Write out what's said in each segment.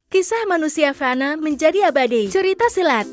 Kisah manusia fana menjadi abadi. Cerita silat.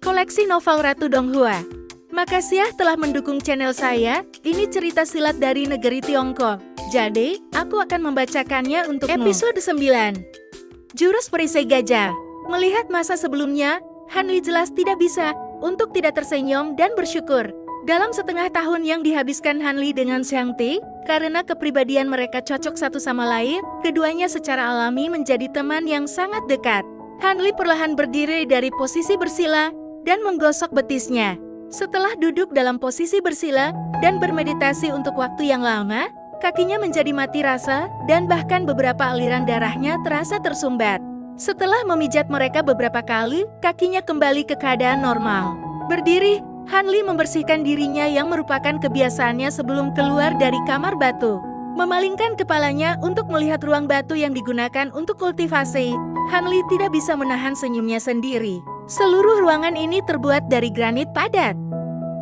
Koleksi novel Ratu Donghua. Makasih ya telah mendukung channel saya. Ini cerita silat dari negeri Tiongkok. Jadi, aku akan membacakannya untukmu. Episode 9. Jurus Perisai Gajah. Melihat masa sebelumnya, Han Li jelas tidak bisa untuk tidak tersenyum dan bersyukur. Dalam setengah tahun yang dihabiskan Han Li dengan Xiang Ti, karena kepribadian mereka cocok satu sama lain, keduanya secara alami menjadi teman yang sangat dekat. Han Li perlahan berdiri dari posisi bersila dan menggosok betisnya. Setelah duduk dalam posisi bersila dan bermeditasi untuk waktu yang lama, kakinya menjadi mati rasa dan bahkan beberapa aliran darahnya terasa tersumbat. Setelah memijat mereka beberapa kali, kakinya kembali ke keadaan normal. Berdiri, Han Li membersihkan dirinya yang merupakan kebiasaannya sebelum keluar dari kamar batu. Memalingkan kepalanya untuk melihat ruang batu yang digunakan untuk kultivasi, Han Li tidak bisa menahan senyumnya sendiri. Seluruh ruangan ini terbuat dari granit padat.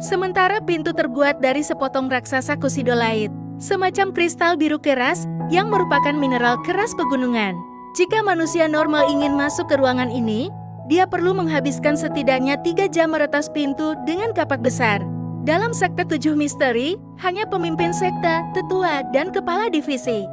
Sementara pintu terbuat dari sepotong raksasa kusidolait, semacam kristal biru keras yang merupakan mineral keras pegunungan. Jika manusia normal ingin masuk ke ruangan ini, dia perlu menghabiskan setidaknya 3 jam meretas pintu dengan kapak besar. Dalam sekte 7 misteri, hanya pemimpin sekte, tetua, dan kepala divisi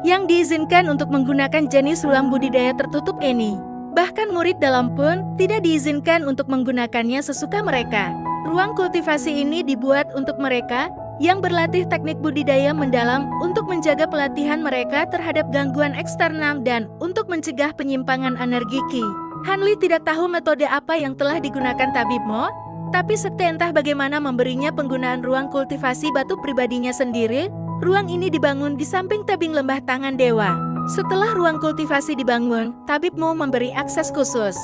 yang diizinkan untuk menggunakan jenis ruang budidaya tertutup ini. Bahkan murid dalam pun tidak diizinkan untuk menggunakannya sesuka mereka. Ruang kultivasi ini dibuat untuk mereka yang berlatih teknik budidaya mendalam untuk menjaga pelatihan mereka terhadap gangguan eksternal dan untuk mencegah penyimpangan energi Qi. Han Li tidak tahu metode apa yang telah digunakan Tabib Mo, tapi sekte entah bagaimana memberinya penggunaan ruang kultivasi batu pribadinya sendiri. Ruang ini dibangun di samping tebing lembah tangan dewa. Setelah ruang kultivasi dibangun, Tabib Mo memberi akses khusus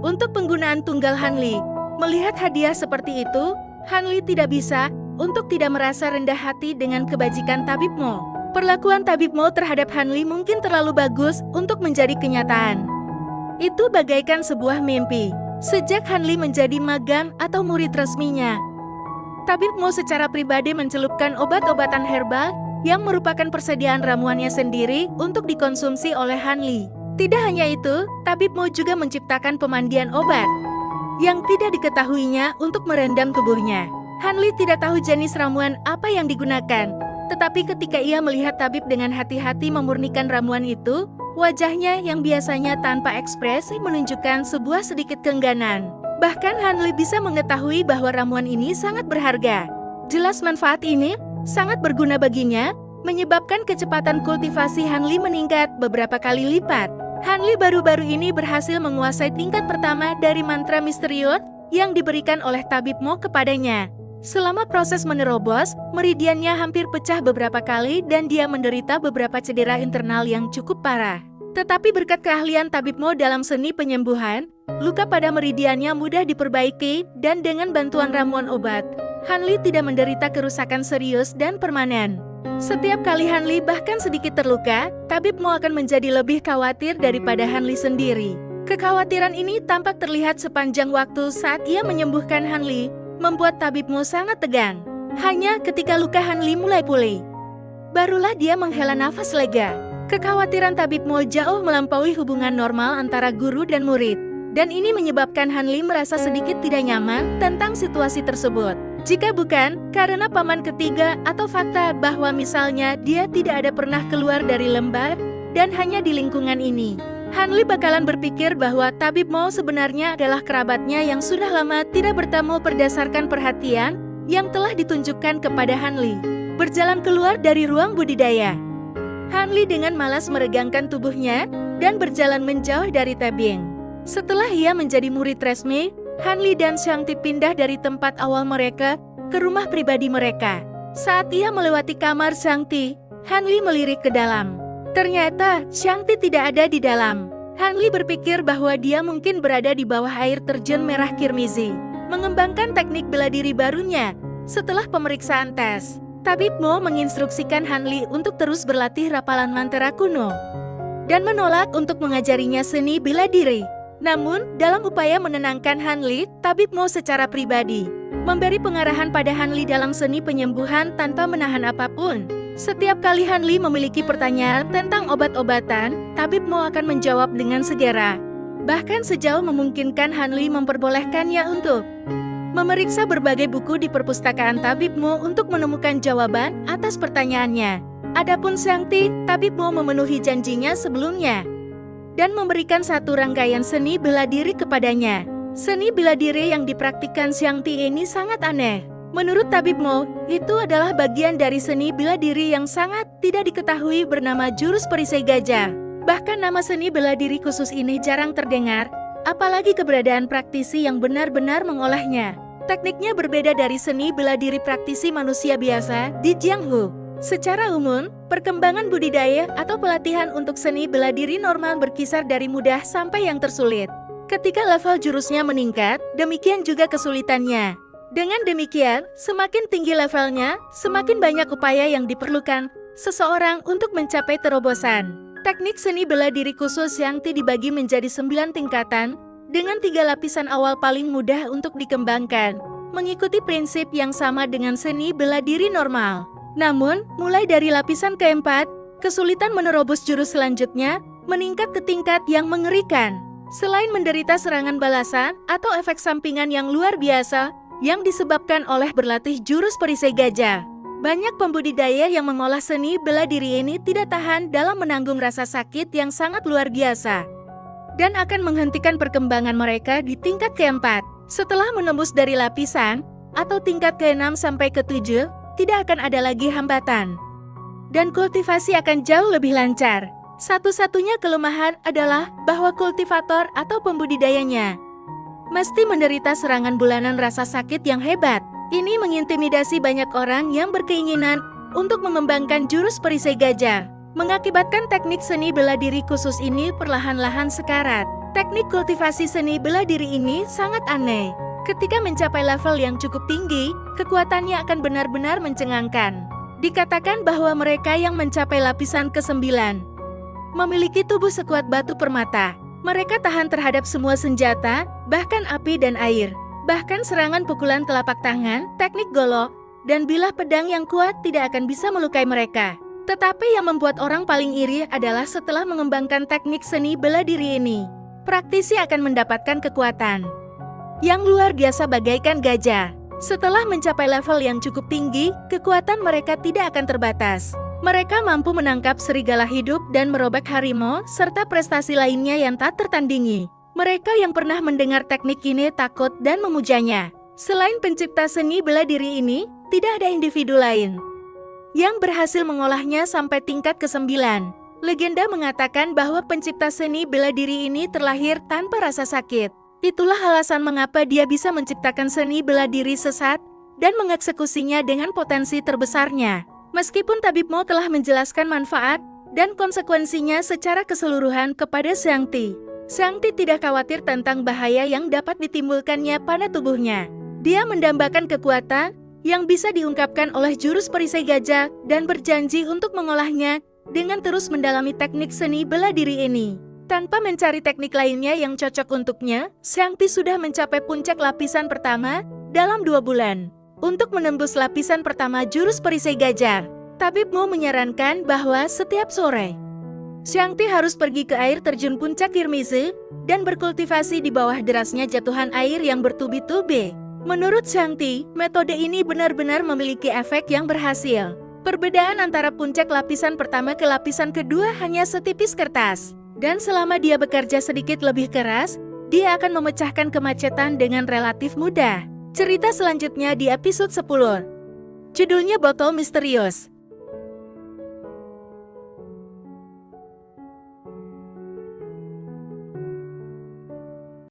untuk penggunaan tunggal Han Li. Melihat hadiah seperti itu, Han Li tidak bisa untuk tidak merasa rendah hati dengan kebajikan Tabib Mo. Perlakuan Tabib Mo terhadap Han Li mungkin terlalu bagus untuk menjadi kenyataan. Itu bagaikan sebuah mimpi. Sejak Han Li menjadi magang atau murid resminya, Tabib Mo secara pribadi mencelupkan obat-obatan herbal yang merupakan persediaan ramuannya sendiri untuk dikonsumsi oleh Han Li. Tidak hanya itu, Tabib Mo juga menciptakan pemandian obat yang tidak diketahuinya untuk merendam tubuhnya. Han Li tidak tahu jenis ramuan apa yang digunakan, tetapi ketika ia melihat tabib dengan hati-hati memurnikan ramuan itu, wajahnya yang biasanya tanpa ekspresi menunjukkan sebuah sedikit keengganan. Bahkan Han Li bisa mengetahui bahwa ramuan ini sangat berharga. Jelas manfaat ini sangat berguna baginya, menyebabkan kecepatan kultivasi Han Li meningkat beberapa kali lipat. Han Li baru-baru ini berhasil menguasai tingkat pertama dari mantra misterius yang diberikan oleh Tabib Mo kepadanya. Selama proses menerobos, meridiannya hampir pecah beberapa kali dan dia menderita beberapa cedera internal yang cukup parah. Tetapi berkat keahlian Tabib Mo dalam seni penyembuhan, luka pada meridiannya mudah diperbaiki dan dengan bantuan ramuan obat, Han Li tidak menderita kerusakan serius dan permanen. Setiap kali Han Li bahkan sedikit terluka, Tabib Mo akan menjadi lebih khawatir daripada Han Li sendiri. Kekhawatiran ini tampak terlihat sepanjang waktu saat ia menyembuhkan Han Li, membuat Tabib Mo sangat tegang. Hanya ketika luka Han Li mulai pulih, barulah dia menghela nafas lega. Kekhawatiran Tabib Mo jauh melampaui hubungan normal antara guru dan murid, dan ini menyebabkan Han Li merasa sedikit tidak nyaman tentang situasi tersebut. Jika bukan karena paman ketiga atau fakta bahwa misalnya dia tidak ada pernah keluar dari lembah dan hanya di lingkungan ini, Han Li bakalan berpikir bahwa Tabib Mo sebenarnya adalah kerabatnya yang sudah lama tidak bertemu berdasarkan perhatian yang telah ditunjukkan kepada Han Li. Berjalan keluar dari ruang budidaya, Han Li dengan malas meregangkan tubuhnya dan berjalan menjauh dari tebing. Setelah ia menjadi murid resmi, Han Li dan Xiang Ti pindah dari tempat awal mereka ke rumah pribadi mereka. Saat ia melewati kamar Xiang Ti, Han Li melirik ke dalam. Ternyata Xiang Ti tidak ada di dalam. Han Li berpikir bahwa dia mungkin berada di bawah air terjun merah Kirmizi, mengembangkan teknik bela diri barunya. Setelah pemeriksaan tes, Tabib Mo menginstruksikan Han Li untuk terus berlatih rapalan mantra kuno dan menolak untuk mengajarinya seni bela diri. Namun, dalam upaya menenangkan Han Li, Tabib Mo secara pribadi memberi pengarahan pada Han Li dalam seni penyembuhan tanpa menahan apapun. Setiap kali Hanli memiliki pertanyaan tentang obat-obatan, Tabib Mo akan menjawab dengan segera. Bahkan sejauh memungkinkan Hanli memperbolehkannya untuk memeriksa berbagai buku di perpustakaan Tabib Mo untuk menemukan jawaban atas pertanyaannya. Adapun Xiangti, Tabib Mo memenuhi janjinya sebelumnya dan memberikan satu rangkaian seni bela diri kepadanya. Seni bela diri yang dipraktikkan Xiangti ini sangat aneh. Menurut Tabib Mo, itu adalah bagian dari seni bela diri yang sangat tidak diketahui bernama jurus perisai gajah. Bahkan nama seni bela diri khusus ini jarang terdengar, apalagi keberadaan praktisi yang benar-benar mengolahnya. Tekniknya berbeda dari seni bela diri praktisi manusia biasa di Jianghu. Secara umum, perkembangan budidaya atau pelatihan untuk seni bela diri normal berkisar dari mudah sampai yang tersulit. Ketika level jurusnya meningkat, demikian juga kesulitannya. Dengan demikian, semakin tinggi levelnya, semakin banyak upaya yang diperlukan seseorang untuk mencapai terobosan. Teknik seni bela diri khusus Xiangti dibagi menjadi 9 tingkatan, dengan 3 lapisan awal paling mudah untuk dikembangkan, mengikuti prinsip yang sama dengan seni bela diri normal. Namun, mulai dari lapisan keempat, kesulitan menerobos jurus selanjutnya meningkat ke tingkat yang mengerikan. Selain menderita serangan balasan atau efek sampingan yang luar biasa, yang disebabkan oleh berlatih jurus perisai gajah. Banyak pembudidaya yang mengolah seni bela diri ini tidak tahan dalam menanggung rasa sakit yang sangat luar biasa dan akan menghentikan perkembangan mereka di tingkat keempat. Setelah menembus dari lapisan atau tingkat ke-6 sampai ke-7, tidak akan ada lagi hambatan dan kultivasi akan jauh lebih lancar. Satu-satunya kelemahan adalah bahwa kultivator atau pembudidayanya mesti menderita serangan bulanan rasa sakit yang hebat. Ini mengintimidasi banyak orang yang berkeinginan untuk mengembangkan jurus perisai gajah, mengakibatkan teknik seni bela diri khusus ini perlahan-lahan sekarat. Teknik kultivasi seni bela diri ini sangat aneh. Ketika mencapai level yang cukup tinggi, kekuatannya akan benar-benar mencengangkan. Dikatakan bahwa mereka yang mencapai lapisan ke-9 memiliki tubuh sekuat batu permata. Mereka tahan terhadap semua senjata, bahkan api dan air. Bahkan serangan pukulan telapak tangan, teknik golok, dan bilah pedang yang kuat tidak akan bisa melukai mereka. Tetapi yang membuat orang paling iri adalah setelah mengembangkan teknik seni bela diri ini, praktisi akan mendapatkan kekuatan yang luar biasa bagaikan gajah. Setelah mencapai level yang cukup tinggi, kekuatan mereka tidak akan terbatas. Mereka mampu menangkap serigala hidup dan merobek harimau, serta prestasi lainnya yang tak tertandingi. Mereka yang pernah mendengar teknik ini takut dan memujanya. Selain pencipta seni bela diri ini, tidak ada individu lain yang berhasil mengolahnya sampai tingkat ke-9. Legenda mengatakan bahwa pencipta seni bela diri ini terlahir tanpa rasa sakit. Itulah alasan mengapa dia bisa menciptakan seni bela diri sesat dan mengeksekusinya dengan potensi terbesarnya. Meskipun Tabib Mo telah menjelaskan manfaat dan konsekuensinya secara keseluruhan kepada Xiangti, Xiangti tidak khawatir tentang bahaya yang dapat ditimbulkannya pada tubuhnya. Dia mendambakan kekuatan yang bisa diungkapkan oleh jurus perisai gajah dan berjanji untuk mengolahnya dengan terus mendalami teknik seni bela diri ini. Tanpa mencari teknik lainnya yang cocok untuknya, Xiangti sudah mencapai puncak lapisan pertama dalam 2 bulan. Untuk menembus lapisan pertama jurus perisai gajah, Tabib Mo menyarankan bahwa setiap sore, Xiangti harus pergi ke air terjun puncak Irmizi dan berkultivasi di bawah derasnya jatuhan air yang bertubi-tubi. Menurut Xiangti, metode ini benar-benar memiliki efek yang berhasil. Perbedaan antara puncak lapisan pertama ke lapisan kedua hanya setipis kertas. Dan selama dia bekerja sedikit lebih keras, dia akan memecahkan kemacetan dengan relatif mudah. Cerita selanjutnya di episode 10. Judulnya Botol Misterius.